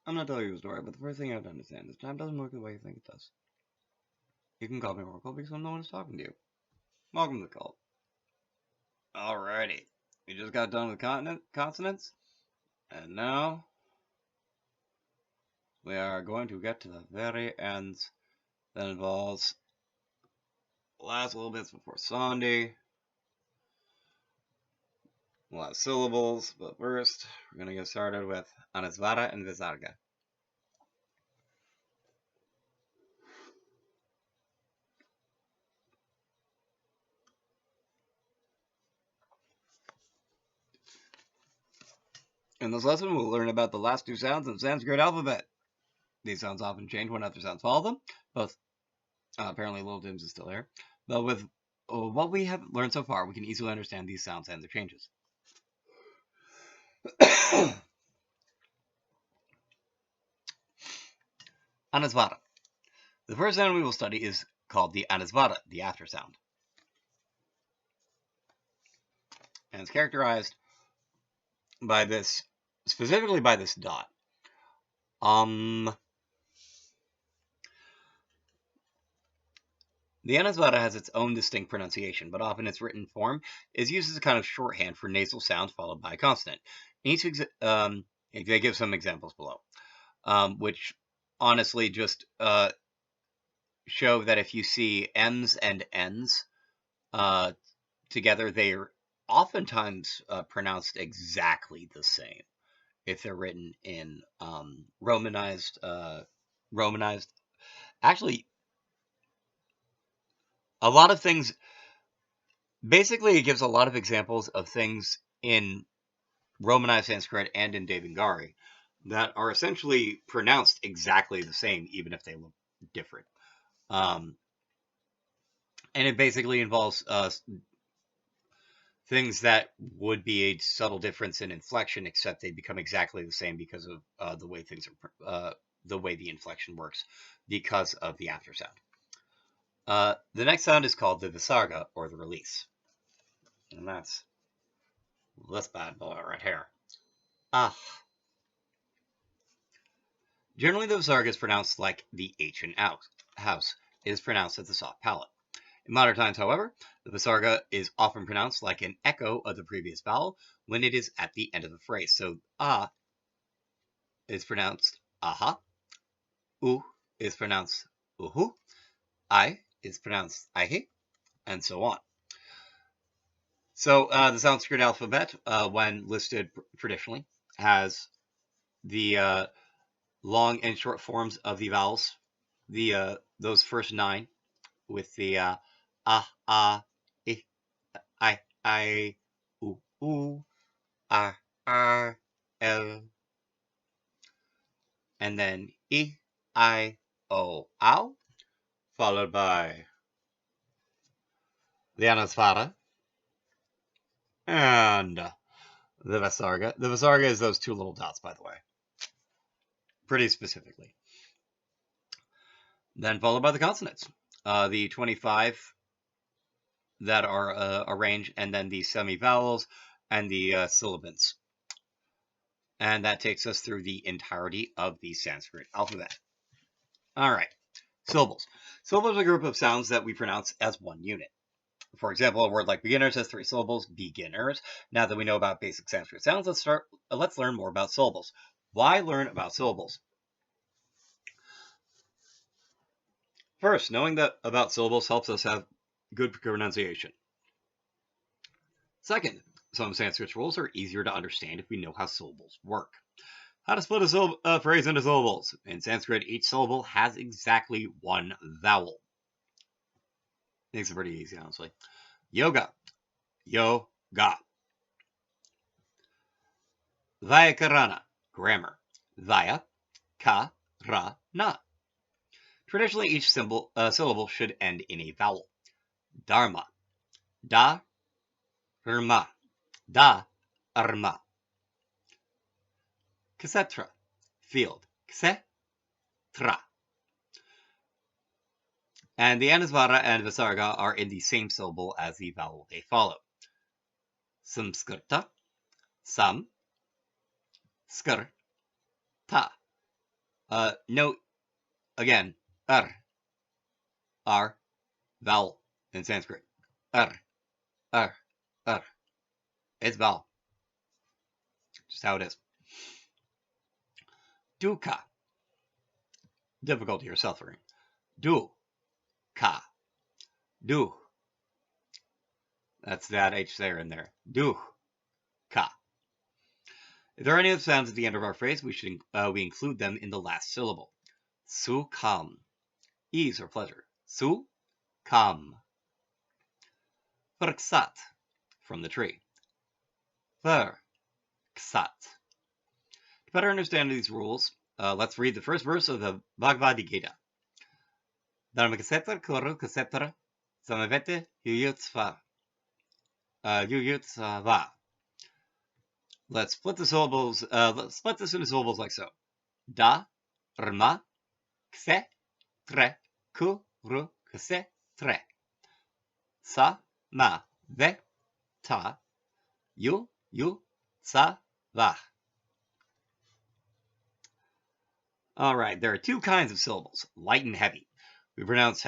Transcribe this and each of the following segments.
I'm not telling you a story, but the first thing you have to understand is time doesn't work the way you think it does. You can call me Oracle because I'm the one who's talking to you. Welcome to the cult. Alrighty. We just got done with consonants, and now we are going to get to the very end that involves last little bits before Sandhi. We'll have syllables, but first we're going to get started with Anasvara and Visarga. In this lesson, we'll learn about the last two sounds in the Sanskrit alphabet. These sounds often change when other sounds follow them. Both apparently Little Dims is still here. But with what we have learned so far, we can easily understand these sounds and their changes. Anasvara. The first sound we will study is called the Anasvara, the after sound. And it's characterized by this, specifically by this dot. The Anasvara has its own distinct pronunciation, but often its written form is used as a kind of shorthand for nasal sound followed by a consonant. They give some examples below, which honestly just show that if you see M's and N's together, they are oftentimes pronounced exactly the same if they're written in romanized. Actually, a lot of things. Basically, it gives a lot of examples of things in Romanized Sanskrit and in Devanagari that are essentially pronounced exactly the same, even if they look different. And it basically involves things that would be a subtle difference in inflection, except they become exactly the same because of the way things are, the way the inflection works, because of the after sound. The next sound is called the visarga, or the release, and that's this bad boy right here. Ah. Generally, the visarga is pronounced like the H in house. It is pronounced as a soft palate. In modern times, however, the visarga is often pronounced like an echo of the previous vowel when it is at the end of the phrase. So, ah is pronounced aha, u is pronounced uhu, I is pronounced aihe, and so on. So, the Sanskrit alphabet, when listed traditionally, has the long and short forms of the vowels, those first 9 with the ah, I, u, r, l, and then I, o, ow, followed by the Anasvara and the Visarga. The Visarga is those two little dots, by the way, pretty specifically. Then followed by the consonants, the 25 that are arranged, and then the semi-vowels and the syllables. And that takes us through the entirety of the Sanskrit alphabet. All right, syllables. Syllables are a group of sounds that we pronounce as one unit. For example, a word like beginners has 3 syllables, beginners. Now that we know about basic Sanskrit sounds, let's learn more about syllables. Why learn about syllables? First, knowing about syllables helps us have good pronunciation. Second, some Sanskrit rules are easier to understand if we know how syllables work. How to split a phrase into syllables. In Sanskrit, each syllable has exactly one vowel. Makes it pretty easy, honestly. Yoga. Yoga. Vyakarana. Grammar. Vaya. Ka. Ra. Na. Traditionally, each syllable should end in a vowel. Dharma. Da. Rma. Da. Arma. Ksetra. Field. Kse. Tra. And the Anasvara and Visarga are in the same syllable as the vowel they follow. Samskrta, sam, skr, ta. Note again, r, vowel in Sanskrit. R, r, r. It's vowel. Just how it is. Dukkha. Difficulty or suffering. Du, ka, du. That's that H there in there. Du, ka. If there are any other sounds at the end of our phrase, we include them in the last syllable. Sukham. Ease or pleasure. Sukham. Vrksat. From the tree. Vrksat. To better understand these rules, let's read the first verse of the Bhagavad Gita. Dharmakasetra kuru kasetra samavete yuyutsva. Let's split the syllables. Let's split this into syllables like so: da, rma, kse, tre, kuru, kse, tre. Sa, ma, ve, ta, yu, sa, va. All right, there are two kinds of syllables, light and heavy. We pronounce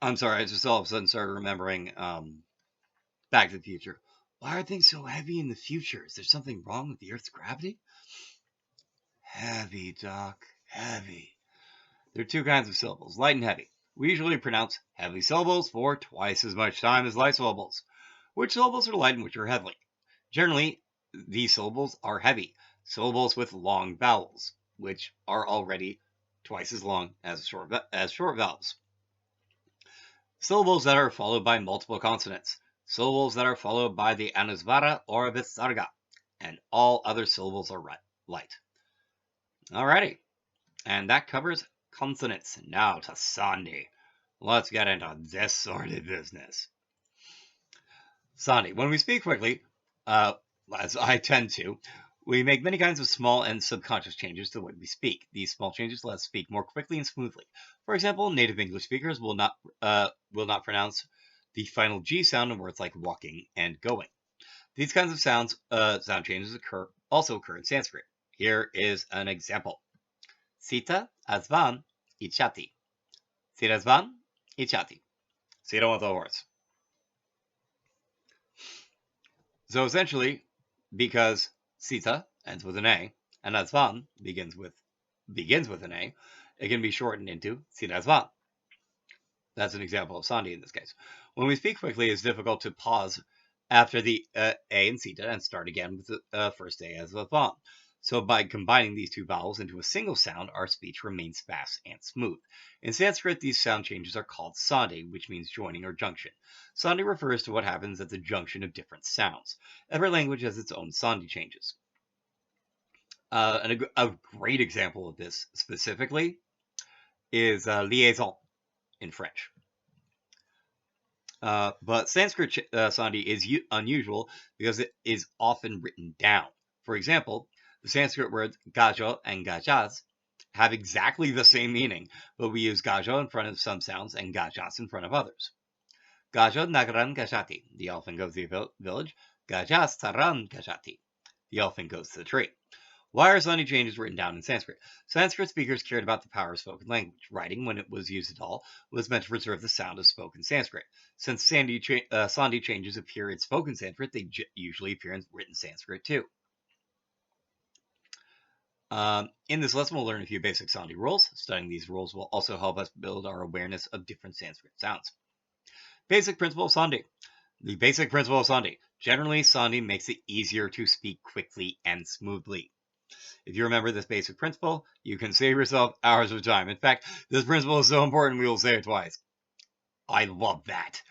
I'm sorry, I just all of a sudden started remembering Back to the Future. Why are things so heavy in the future? Is there something wrong with the Earth's gravity? Heavy, Doc. Heavy. There are two kinds of syllables, light and heavy. We usually pronounce heavy syllables for twice as much time as light syllables. Which syllables are light and which are heavy? Generally, these syllables are heavy. Syllables with long vowels, which are already twice as long as short vowels. Syllables that are followed by multiple consonants. Syllables that are followed by the anusvara or visarga. And all other syllables are light. Alrighty. And that covers consonants. Now to Sandhi. Let's get into this sort of business. Sandhi. When we speak quickly, as I tend to, we make many kinds of small and subconscious changes to the way we speak. These small changes let us speak more quickly and smoothly. For example, native English speakers will not pronounce the final G sound in words like walking and going. These kinds of sound changes also occur in Sanskrit. Here is an example. Sita asvan ichati. Sita asvan ichati. So you don't want the words. So essentially, because Sita ends with an A and Asvan begins with an A, it can be shortened into Sita Asvan. That's an example of Sandhi in this case. When we speak quickly, it's difficult to pause after the A and Sita and start again with the first A as Asvan. So by combining these two vowels into a single sound, our speech remains fast and smooth. In Sanskrit, these sound changes are called sandhi, which means joining or junction. Sandhi refers to what happens at the junction of different sounds. Every language has its own sandhi changes. And a great example of this specifically is liaison in French. But Sanskrit sandhi is unusual because it is often written down. For example, the Sanskrit words gajo and gajas have exactly the same meaning, but we use gajo in front of some sounds and gajas in front of others. Gajo nagaram gajati, the elephant goes to the village. Gajas taram gajati, the elephant goes to the tree. Why are sandhi changes written down in Sanskrit? Sanskrit speakers cared about the power of spoken language. Writing, when it was used at all, was meant to preserve the sound of spoken Sanskrit. Since sandhi changes appear in spoken Sanskrit, they usually appear in written Sanskrit too. In this lesson, we'll learn a few basic sandhi rules. Studying these rules will also help us build our awareness of different Sanskrit sounds. Basic principle of sandhi. The basic principle of sandhi. Generally, sandhi makes it easier to speak quickly and smoothly. If you remember this basic principle, you can save yourself hours of time. In fact, this principle is so important we will say it twice. I love that.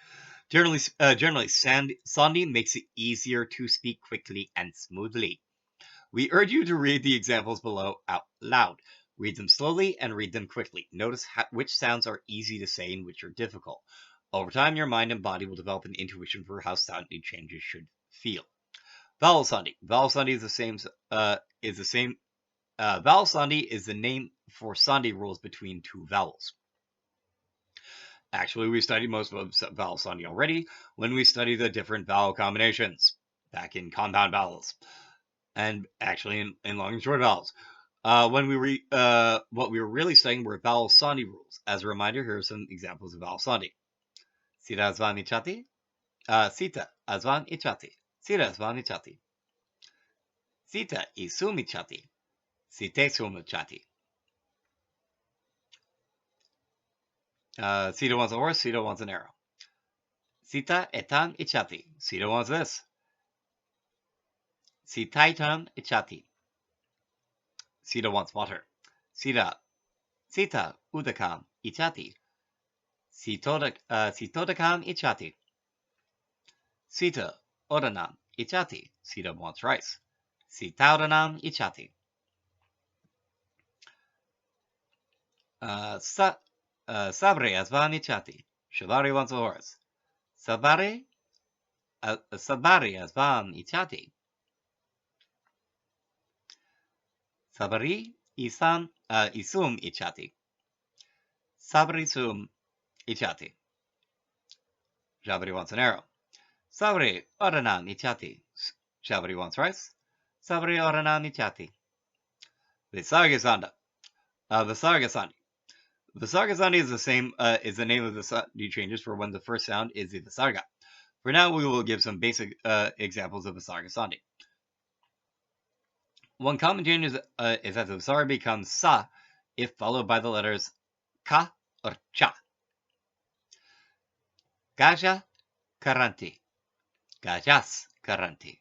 Generally, sandhi makes it easier to speak quickly and smoothly. We urge you to read the examples below out loud. Read them slowly and read them quickly. Notice which sounds are easy to say and which are difficult. Over time, your mind and body will develop an intuition for how sandhi changes should feel. Vowel sandhi. Vowel sandhi is the same. Vowel sandhi is the name for sandhi rules between two vowels. Actually, we studied most of vowel sandhi already when we studied the different vowel combinations back in compound vowels. and actually in long and short vowels. What we were really studying were vowel sandhi rules. As a reminder, here are some examples of vowel sandhi. Sita azvan ichati. Sita azvan ichati. Sita azvan ichati. Sita isum ichati. Site sum ichati. Sita wants a horse. Sita wants an arrow. Sita etan ichati. Sita wants this. Sitaitan ichati. Sita wants water. Sita udakam ichati. Sitodakam ichati. Sita odanam ichati. Sita wants rice. Sitaudanam ichati. Sabre azvan ichati. Shabari wants a horse. Sabari azvan ichati. Sabari isum ichati. Sabri sum ichati. Shabari wants an arrow. Sabri odanam ichati. Shabari wants rice. Sabri odanam ichati. Visargasanda. Visargasandi. Visargasandi is the name of the sandhi changes for when the first sound is the visarga. For now, we will give some basic examples of visargasandi. One common change is that the visarga becomes sa if followed by the letters ka or cha. Gaja karanti. Gajas karanti.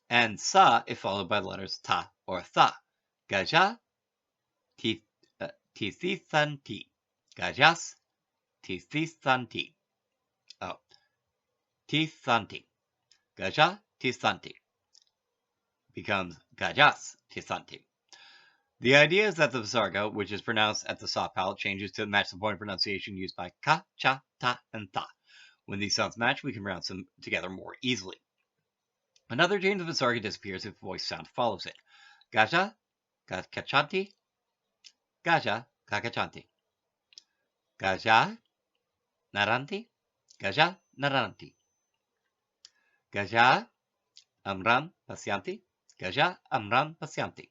And sa if followed by the letters ta or tha. Gaja tithisanti. Gajas tithisanti. Oh. Tisanti. Gaja tisanti becomes gajas tisanti. The idea is that the visarga, which is pronounced at the sa palate, changes to match the point of pronunciation used by ka, cha, ta, and tha. When these sounds match, we can pronounce them together more easily. Another change of visarga disappears if voice sound follows it. Gaja, kakachanti. Gaja, kakachanti. Gaja, naranti. Gaja, naranti. Gaja, amram, pasyanti. Gaja, amram, pasyanti.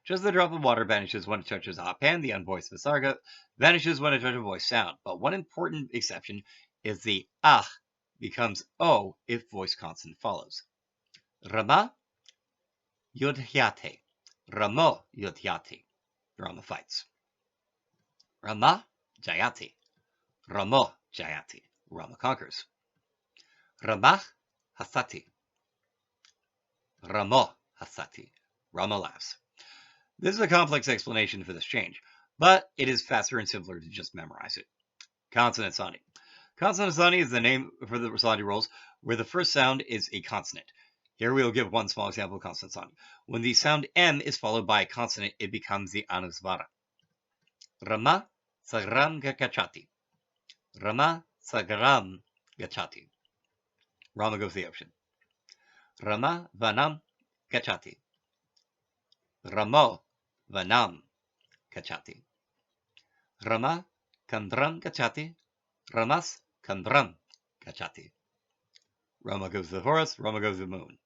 Just the drop of water vanishes when it touches a hot pan, the unvoiced visarga vanishes when it touches a voiced sound. But one important exception is the ah becomes o if voiced consonant follows. Rama, yudhyate. Ramo, yudhyate. Rama fights. Rama, jayati. Ramo, jayati. Rama conquers. Ramah, hasati. Ramo, hasati. Rama laughs. This is a complex explanation for this change, but it is faster and simpler to just memorize it. Consonant sandhi. Consonant sandhi is the name for the sandhi rules where the first sound is a consonant. Here we will give one small example of consonant sandhi. When the sound M is followed by a consonant, it becomes the anusvara. Rama sagram gachati. Rama sagram gachati. Rama goes to the ocean. Rama vanam gachati. Ramo vanam gachati. Rama kandram gachati. Ramas kandram gachati. Rama goes to the forest. Rama goes to the moon.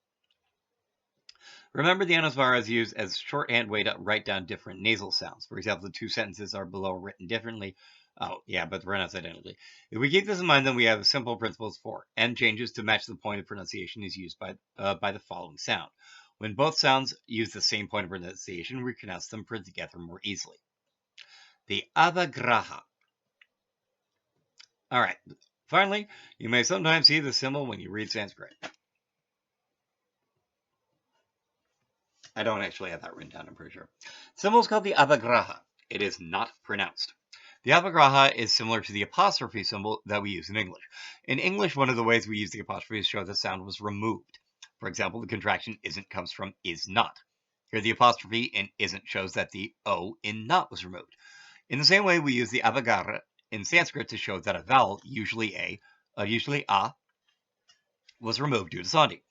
Remember, the anusvara is used as a shorthand way to write down different nasal sounds. For example, the two sentences are below written differently. Oh, yeah, but pronounced identically. If we keep this in mind, then we have simple principles for M changes to match the point of pronunciation is used by the following sound. When both sounds use the same point of pronunciation, we pronounce them together more easily. The avagraha. All right. Finally, you may sometimes see the symbol when you read Sanskrit. I don't actually have that written down, I'm pretty sure. Symbol is called the avagraha. It is not pronounced. The avagraha is similar to the apostrophe symbol that we use in English. In English, one of the ways we use the apostrophe is to show the sound was removed. For example, the contraction isn't comes from is not. Here, the apostrophe in isn't shows that the O in not was removed. In the same way, we use the avagraha in Sanskrit to show that a vowel, usually a, was removed due to sandhi.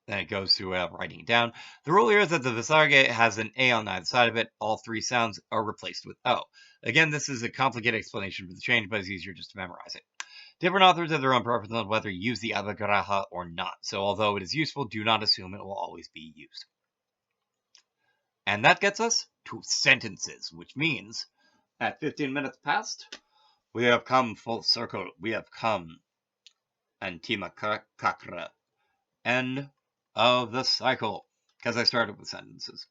Then it goes to writing it down. The rule here is that the visarga has an A on either side of it. All three sounds are replaced with O. Again, this is a complicated explanation for the change, but it's easier just to memorize it. Different authors have their own preference on whether to use the abagraha or not, so although it is useful, do not assume it will always be used. And that gets us to sentences, which means at 15 minutes past, we have come full circle. We have come Antima Kakra. End of the cycle. Because I started with sentences.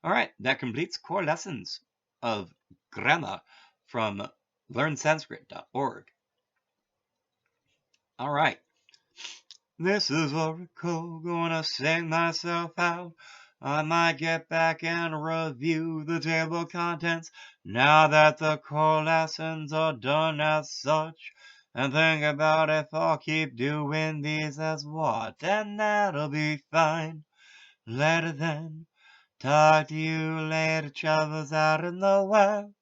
Alright, that completes core lessons of grammar from learnsanskrit.org. Alright. This is Oracle, gonna sing myself out. I might get back and review the table of contents now that the core lessons are done as such. And think about if I'll keep doing these as what, and that'll be fine. Later then, talk to you later, troubles out in the world.